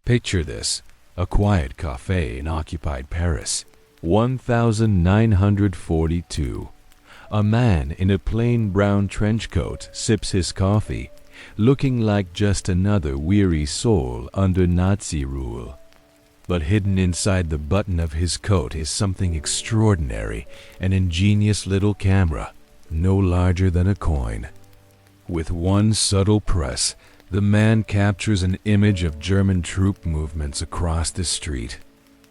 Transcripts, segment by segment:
Picture this, a quiet cafe in occupied Paris, 1942. A man in a plain brown trench coat sips his coffee, looking like just another weary soul under Nazi rule. But hidden inside the button of his coat is something extraordinary, an ingenious little camera, no larger than a coin. With one subtle press, the man captures an image of German troop movements across the street.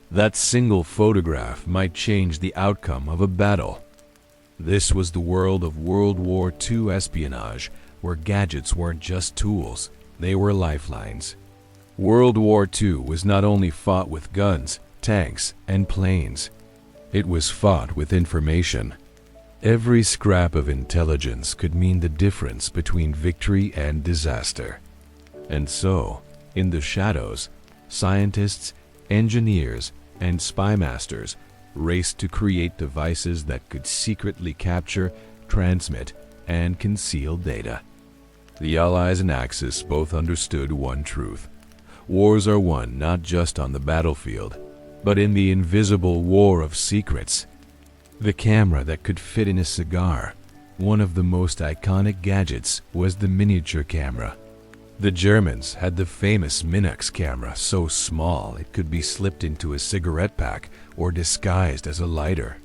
That single photograph might change the outcome of a battle. This was the world of World War II espionage, where gadgets weren't just tools, they were lifelines. World War II was not only fought with guns, tanks, and planes. It was fought with information. Every scrap of intelligence could mean the difference between victory and disaster. And so, in the shadows, scientists, engineers, and spy masters raced to create devices that could secretly capture, transmit, and conceal data. The Allies and Axis both understood one truth. Wars are won not just on the battlefield, but in the invisible war of secrets. The camera that could fit in a cigar, one of the most iconic gadgets, was the miniature camera. The Germans had the famous Minix camera, so small it could be slipped into a cigarette pack or disguised as a lighter.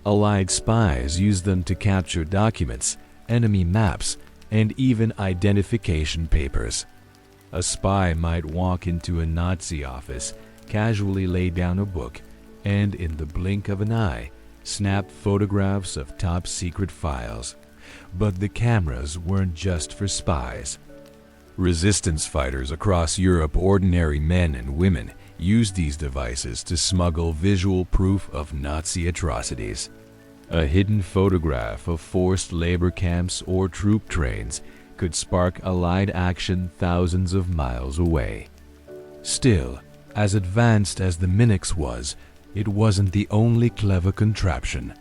Allied spies used them to capture documents, enemy maps, and even identification papers. A spy might walk into a Nazi office, casually lay down a book, and in the blink of an eye, snap photographs of top-secret files. But the cameras weren't just for spies. Resistance fighters across Europe, ordinary men and women, used these devices to smuggle visual proof of Nazi atrocities. A hidden photograph of forced labor camps or troop trains could spark Allied action thousands of miles away. Still, as advanced as the Minix was, it wasn't the only clever contraption.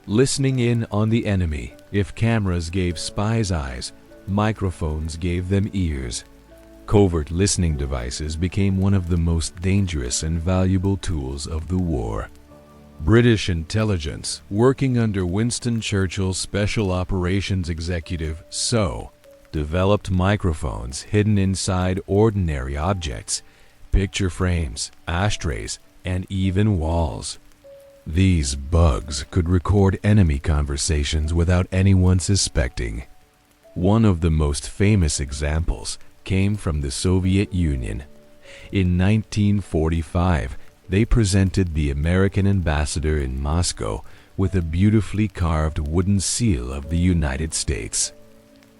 Listening in on the enemy, if cameras gave spies eyes, microphones gave them ears. Covert listening devices became one of the most dangerous and valuable tools of the war. British intelligence, working under Winston Churchill's Special Operations Executive, developed microphones hidden inside ordinary objects, picture frames, ashtrays, and even walls. These bugs could record enemy conversations without anyone suspecting. One of the most famous examples came from the Soviet Union. In 1945, they presented the American ambassador in Moscow with a beautifully carved wooden seal of the United States.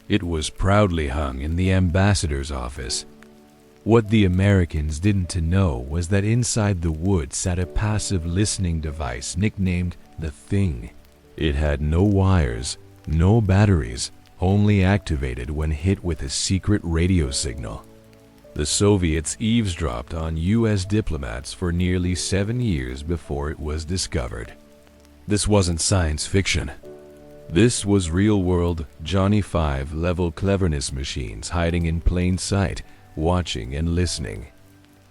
It was proudly hung in the ambassador's office. What the Americans didn't know was that inside the wood sat a passive listening device nicknamed the Thing. It had no wires, no batteries, only activated when hit with a secret radio signal. The Soviets eavesdropped on U.S. diplomats for nearly 7 years before it was discovered. This wasn't science fiction. This was real-world Johnny Five-level cleverness machines hiding in plain sight, watching and listening.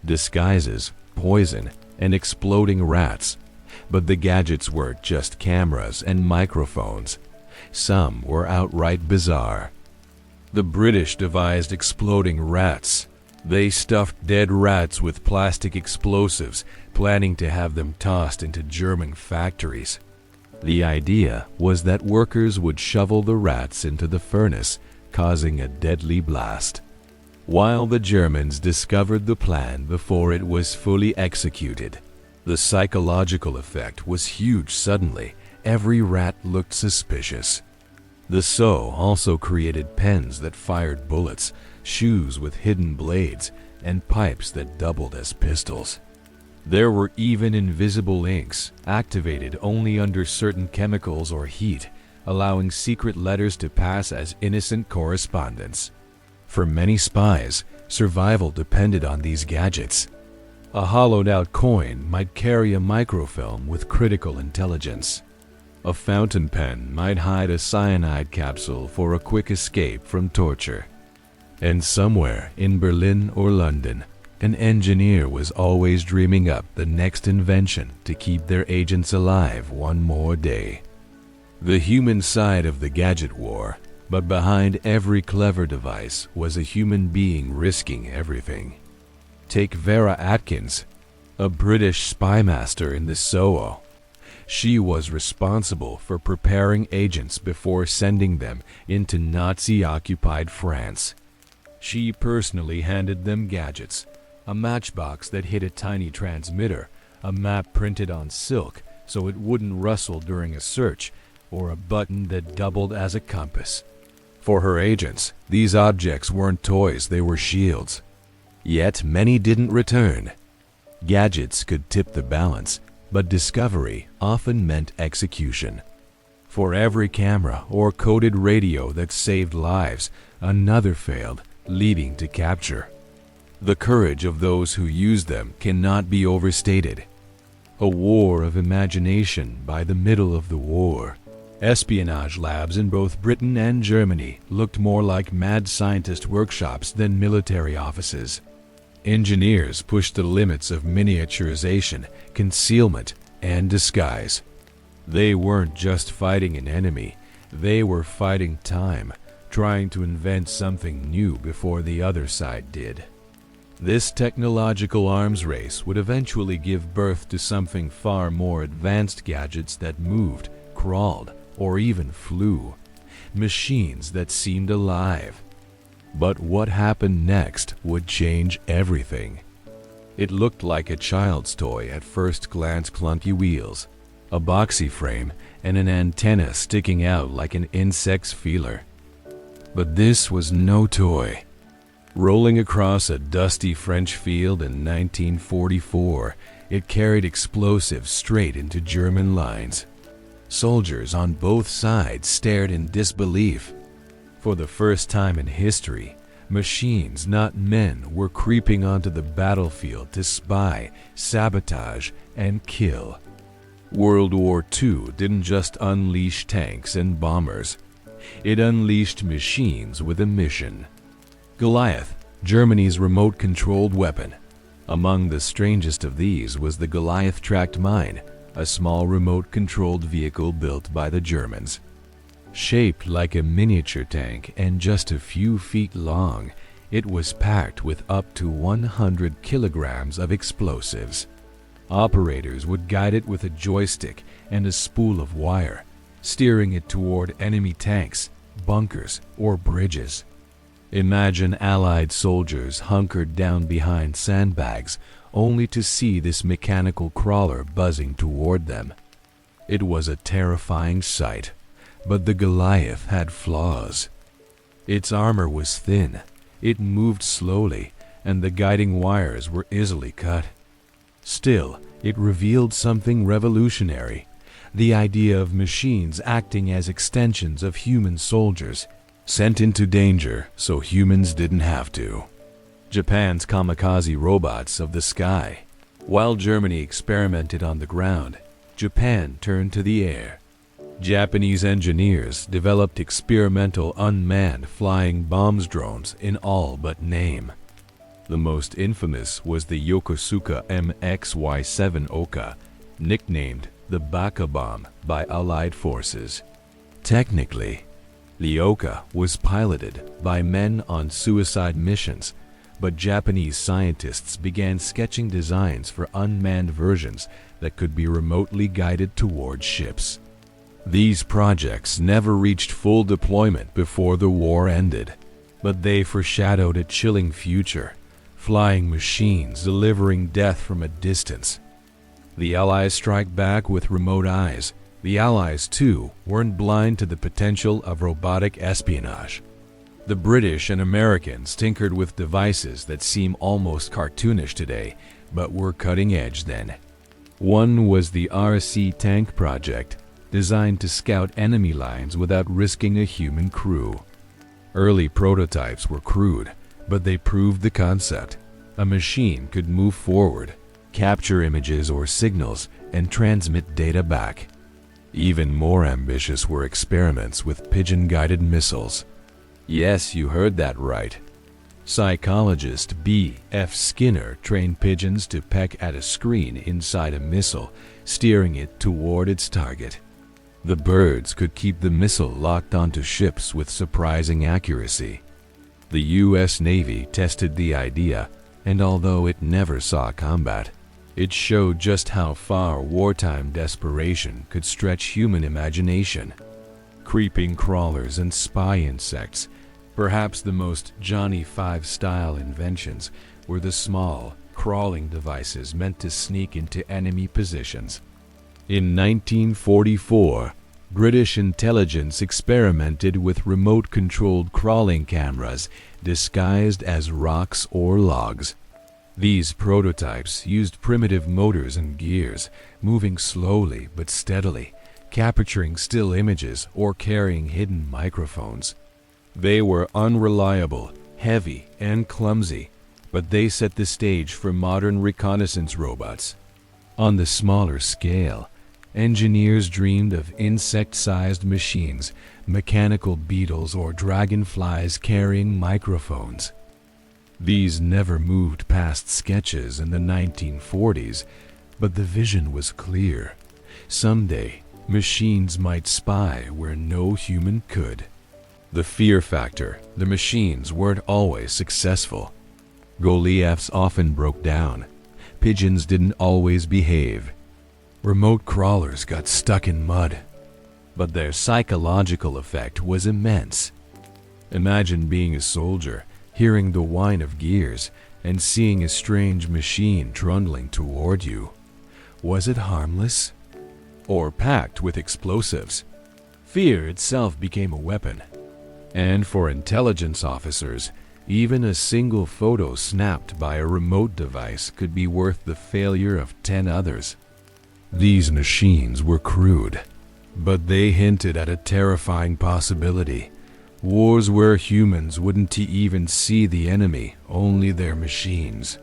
Disguises, poison, and exploding rats. But the gadgets weren't just cameras and microphones. Some were outright bizarre. The British devised exploding rats. They stuffed dead rats with plastic explosives, planning to have them tossed into German factories. The idea was that workers would shovel the rats into the furnace, causing a deadly blast. While the Germans discovered the plan before it was fully executed, the psychological effect was huge. Suddenly, every rat looked suspicious. The also created pens that fired bullets, shoes with hidden blades, and pipes that doubled as pistols. There were even invisible inks, activated only under certain chemicals or heat, allowing secret letters to pass as innocent correspondence. For many spies, survival depended on these gadgets. A hollowed-out coin might carry a microfilm with critical intelligence. A fountain pen might hide a cyanide capsule for a quick escape from torture. And somewhere in Berlin or London, An engineer was always dreaming up the next invention to keep their agents alive one more day. The human side of the gadget war, but behind every clever device was a human being risking everything. Take Vera Atkins, a British spy master in the SOO. She was responsible for preparing agents before sending them into Nazi-occupied France. She personally handed them gadgets, a matchbox that hid a tiny transmitter, a map printed on silk so it wouldn't rustle during a search, or a button that doubled as a compass. For her agents, these objects weren't toys, they were shields. Yet many didn't return. Gadgets could tip the balance, but discovery often meant execution. For every camera or coded radio that saved lives, another failed, leading to capture. The courage of those who used them cannot be overstated. A war of imagination by the middle of the war. Espionage labs in both Britain and Germany looked more like mad scientist workshops than military offices. Engineers pushed the limits of miniaturization, concealment, and disguise. They weren't just fighting an enemy, they were fighting time, trying to invent something new before the other side did. This technological arms race would eventually give birth to something far more advanced: gadgets that moved, crawled, or even flew. Machines that seemed alive. But what happened next would change everything. It looked like a child's toy at first glance: clunky wheels, a boxy frame, and an antenna sticking out like an insect's feeler. But this was no toy. Rolling across a dusty French field in 1944, it carried explosives straight into German lines. Soldiers on both sides stared in disbelief. For the first time in history, machines, not men, were creeping onto the battlefield to spy, sabotage, and kill. World War II didn't just unleash tanks and bombers. It unleashed machines with a mission. Goliath, Germany's remote-controlled weapon. Among the strangest of these was the Goliath tracked mine, a small remote-controlled vehicle built by the Germans. Shaped like a miniature tank and just a few feet long, it was packed with up to 100 kilograms of explosives. Operators would guide it with a joystick and a spool of wire, steering it toward enemy tanks, bunkers, or bridges. Imagine Allied soldiers hunkered down behind sandbags, only to see this mechanical crawler buzzing toward them. It was a terrifying sight, but the Goliath had flaws. Its armor was thin, it moved slowly, and the guiding wires were easily cut. Still, it revealed something revolutionary: the idea of machines acting as extensions of human soldiers, sent into danger so humans didn't have to. Japan's kamikaze robots of the sky. While Germany experimented on the ground, Japan turned to the air. Japanese engineers developed experimental unmanned flying bombs drones in all but name. The most infamous was the Yokosuka MXY-7 Oka, nicknamed the Baka bomb by Allied forces. Technically, the Oka was piloted by men on suicide missions, but Japanese scientists began sketching designs for unmanned versions that could be remotely guided toward ships. These projects never reached full deployment before the war ended, but they foreshadowed a chilling future: flying machines delivering death from a distance. The Allies strike back with remote eyes. The Allies, too, weren't blind to the potential of robotic espionage. The British and Americans tinkered with devices that seem almost cartoonish today, but were cutting edge then. One was the RC Tank project, designed to scout enemy lines without risking a human crew. Early prototypes were crude, but they proved the concept. A machine could move forward, capture images or signals, and transmit data back. Even more ambitious were experiments with pigeon-guided missiles. Yes, you heard that right. Psychologist B.F. Skinner trained pigeons to peck at a screen inside a missile, steering it toward its target. The birds could keep the missile locked onto ships with surprising accuracy. The U.S. Navy tested the idea, and although it never saw combat, it showed just how far wartime desperation could stretch human imagination. Creeping crawlers and spy insects, perhaps the most Johnny Five-style inventions, were the small, crawling devices meant to sneak into enemy positions. In 1944, British intelligence experimented with remote-controlled crawling cameras disguised as rocks or logs. These prototypes used primitive motors and gears, moving slowly but steadily, capturing still images or carrying hidden microphones. They were unreliable, heavy, and clumsy, but they set the stage for modern reconnaissance robots. On the smaller scale, engineers dreamed of insect-sized machines, mechanical beetles, or dragonflies carrying microphones. These never moved past sketches in the 1940s, but the vision was clear. Someday, machines might spy where no human could. The fear factor: the machines weren't always successful. Goliaths often broke down. Pigeons didn't always behave. Remote crawlers got stuck in mud. But their psychological effect was immense. Imagine being a soldier, hearing the whine of gears, and seeing a strange machine trundling toward you. Was it harmless? Or packed with explosives? Fear itself became a weapon. And for intelligence officers, even a single photo snapped by a remote device could be worth the failure of 10 others. These machines were crude, but they hinted at a terrifying possibility. Wars where humans wouldn't even see the enemy, only their machines.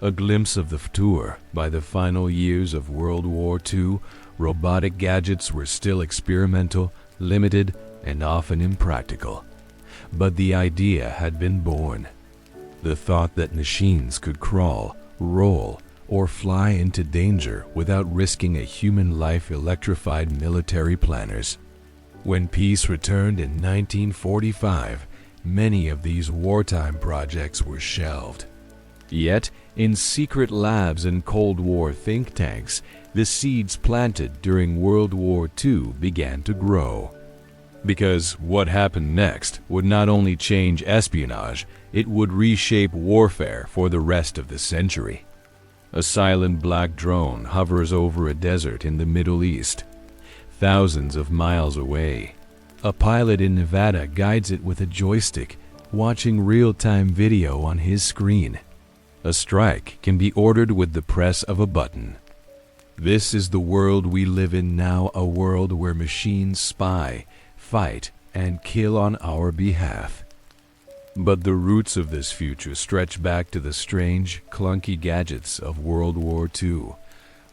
A glimpse of the future. By the final years of World War II, robotic gadgets were still experimental, limited, and often impractical. But the idea had been born. The thought that machines could crawl, roll, or fly into danger without risking a human life electrified military planners. When peace returned in 1945, many of these wartime projects were shelved. Yet, in secret labs and Cold War think tanks, the seeds planted during World War II began to grow. Because what happened next would not only change espionage, it would reshape warfare for the rest of the century. A silent black drone hovers over a desert in the Middle East, thousands of miles away. A pilot in Nevada guides it with a joystick, watching real-time video on his screen. A strike can be ordered with the press of a button. This is the world we live in now, a world where machines spy, fight, and kill on our behalf. But the roots of this future stretch back to the strange, clunky gadgets of World War II.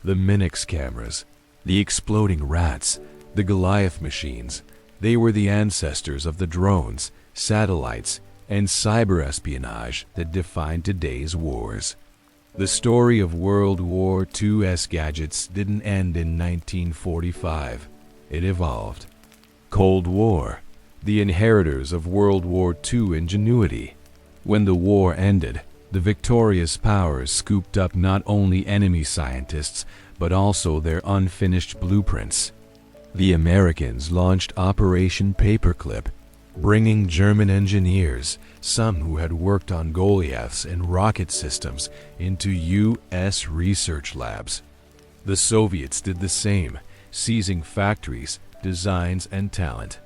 The Minix cameras, the exploding rats, the Goliath machines. They were the ancestors of the drones, satellites, and cyber espionage that defined today's wars. The story of World War II's gadgets didn't end in 1945. It evolved. Cold War, the inheritors of World War II ingenuity. When the war ended, the victorious powers scooped up not only enemy scientists, but also their unfinished blueprints. The Americans launched Operation Paperclip, bringing German engineers, some who had worked on Goliaths and rocket systems, into U.S. research labs. The Soviets did the same, seizing factories, designs, and talent.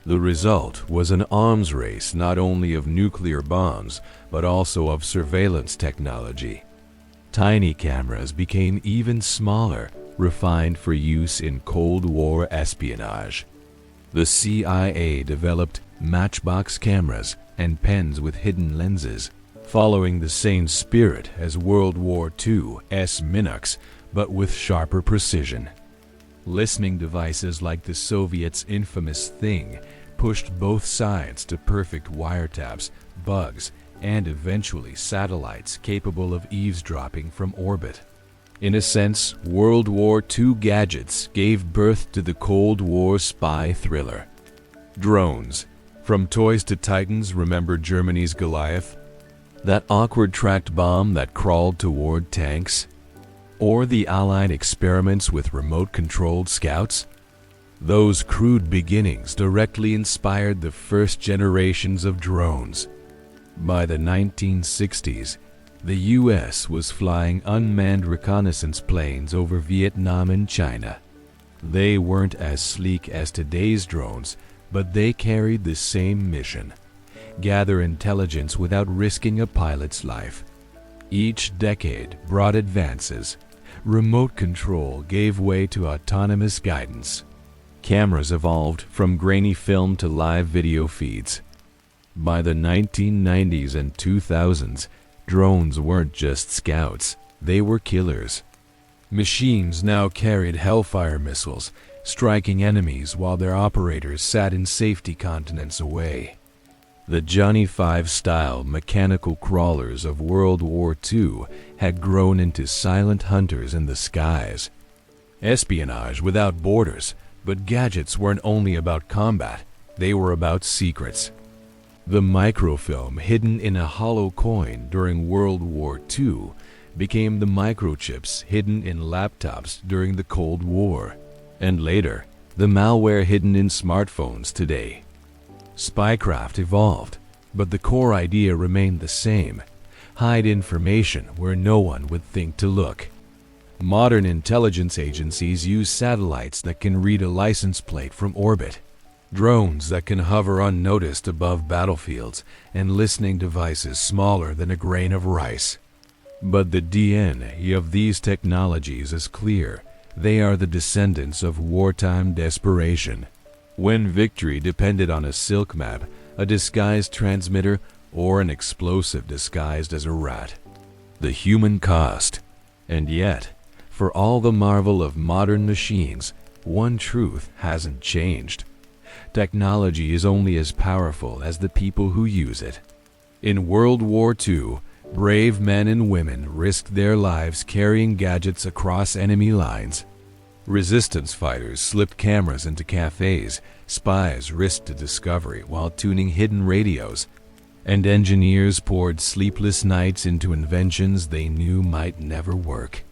The result was an arms race not only of nuclear bombs, but also of surveillance technology. Tiny cameras became even smaller, refined for use in Cold War espionage. The CIA developed matchbox cameras and pens with hidden lenses, following the same spirit as World War II's Minix, but with sharper precision. Listening devices like the Soviets' infamous Thing pushed both sides to perfect wiretaps, bugs, and eventually satellites capable of eavesdropping from orbit. In a sense, World War II gadgets gave birth to the Cold War spy thriller. Drones. From toys to titans, remember Germany's Goliath? That awkward tracked bomb that crawled toward tanks? Or the Allied experiments with remote-controlled scouts? Those crude beginnings directly inspired the first generations of drones. By the 1960s, the U.S. was flying unmanned reconnaissance planes over Vietnam and China. They weren't as sleek as today's drones, but they carried the same mission: gather intelligence without risking a pilot's life. Each decade brought advances. Remote control gave way to autonomous guidance. Cameras evolved from grainy film to live video feeds. By the 1990s and 2000s, drones weren't just scouts, they were killers. Machines now carried Hellfire missiles, striking enemies while their operators sat in safety continents away. The Johnny Five-style mechanical crawlers of World War II had grown into silent hunters in the skies. Espionage without borders, but gadgets weren't only about combat, they were about secrets. The microfilm hidden in a hollow coin during World War II became the microchips hidden in laptops during the Cold War, and later, the malware hidden in smartphones today. Spycraft evolved, but the core idea remained the same: hide information where no one would think to look. Modern intelligence agencies use satellites that can read a license plate from orbit, drones that can hover unnoticed above battlefields, and listening devices smaller than a grain of rice. But the DNA of these technologies is clear: they are the descendants of wartime desperation. When victory depended on a silk map, a disguised transmitter, or an explosive disguised as a rat. The human cost. And yet, for all the marvel of modern machines, one truth hasn't changed. Technology is only as powerful as the people who use it. In World War II, brave men and women risked their lives carrying gadgets across enemy lines. Resistance fighters slipped cameras into cafes, spies risked a discovery while tuning hidden radios, and engineers poured sleepless nights into inventions they knew might never work.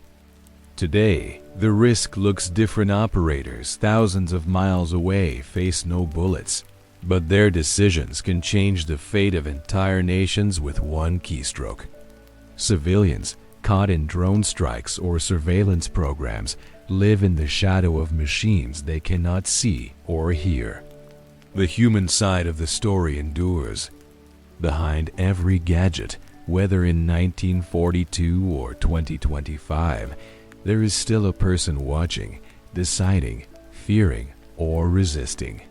Today, the risk looks different. Operators thousands of miles away face no bullets, but their decisions can change the fate of entire nations with one keystroke. Civilians, caught in drone strikes or surveillance programs, live in the shadow of machines they cannot see or hear. The human side of the story endures. Behind every gadget, whether in 1942 or 2025, there is still a person watching, deciding, fearing, or resisting.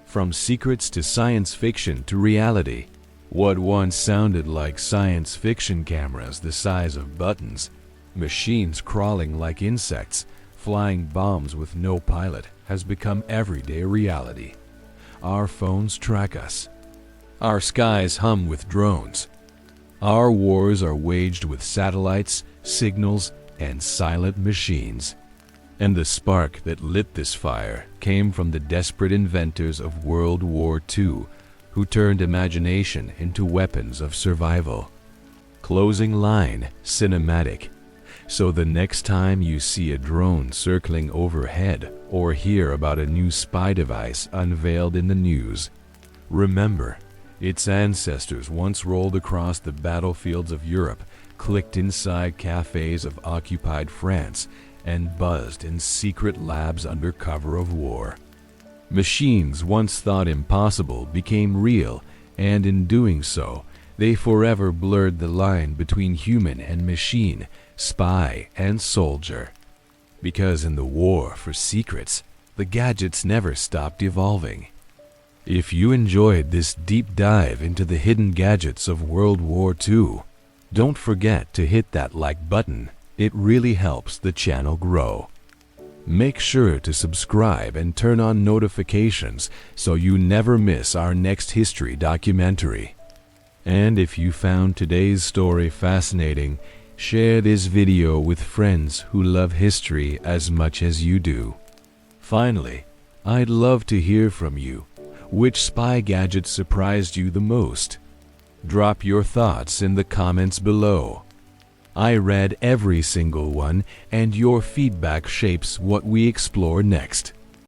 From secrets to science fiction to reality, what once sounded like science fiction cameras the size of buttons, machines crawling like insects, flying bombs with no pilot, has become everyday reality. Our phones track us. Our skies hum with drones. Our wars are waged with satellites, signals, and silent machines. And the spark that lit this fire came from the desperate inventors of World War II, who turned imagination into weapons of survival. Closing line, cinematic. So the next time you see a drone circling overhead or hear about a new spy device unveiled in the news, remember, its ancestors once rolled across the battlefields of Europe, clicked inside cafes of occupied France, and buzzed in secret labs under cover of war. Machines once thought impossible became real, and in doing so, they forever blurred the line between human and machine, spy and soldier. Because in the war for secrets, the gadgets never stopped evolving. If you enjoyed this deep dive into the hidden gadgets of World War II, don't forget to hit that like button. It really helps the channel grow. Make sure to subscribe and turn on notifications so you never miss our next history documentary. And if you found today's story fascinating, share this video with friends who love history as much as you do. Finally, I'd love to hear from you. Which spy gadget surprised you the most? Drop your thoughts in the comments below. I read every single one, and your feedback shapes what we explore next.